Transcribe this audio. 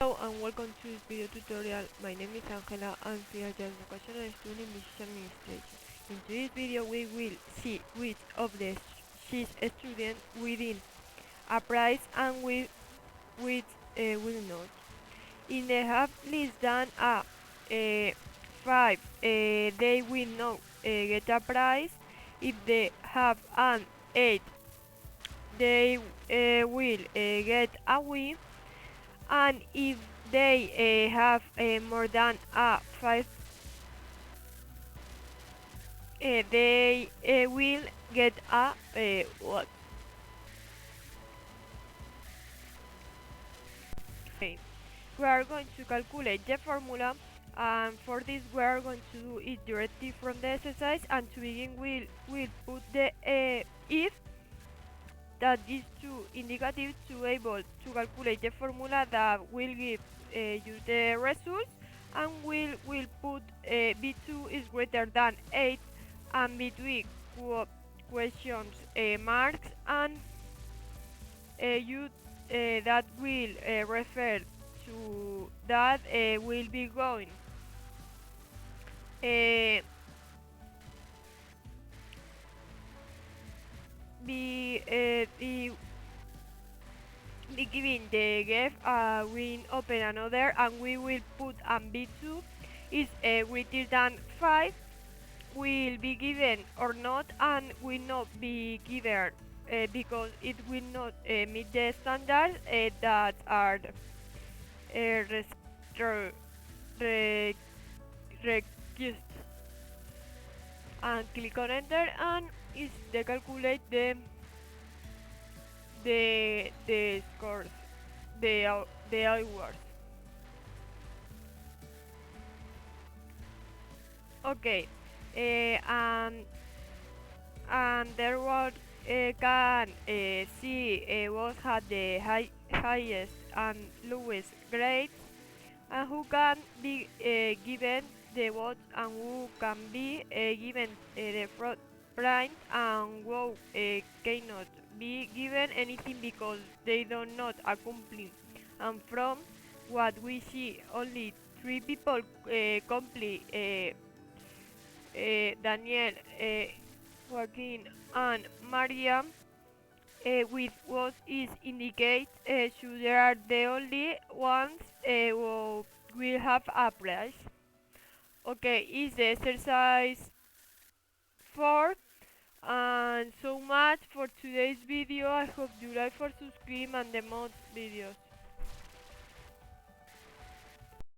Hello and welcome to this video tutorial. My name is Angela and I am just vocational student in business administration. In today's video we will see which of the students within a price and which will not. In the have less than a 5 they will not get a prize. If they have an 8 they will get a win, and if they have more than a 5 they will get a what? Okay. We are going to calculate the formula, and for this we are going to do it directly from the exercise. And to begin we'll put the if that is two indicative to able to calculate the formula that will give you the results, and will put b2 is greater than 8 and between questions marks, and you that will refer to that will be going uh, be giving the gift we open another, and we will put and b2 is greater than 5 will be given or not, and will not be given because it will not meet the standards that are re- requested. And click on enter, and is they calculate the scores, the hours. Okay, and there was can see what had the highest and lowest grades, and who can be given the vote, and who can be given the front print, and who cannot be given anything because they do not accomplish. And from what we see, only 3 people complete Daniel, Joaquin, and Maria with what is indicate, so they are the only ones who will have a prize. Okay, is the exercise 4, and so much for today's video. I hope you like for subscribe and the more videos.